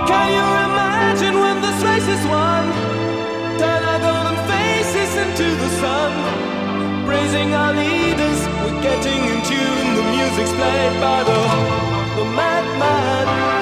Can you imagine when this race is won? Turn our golden faces into the sun, praising our leaders. We're getting in tune. The music's played by the madman.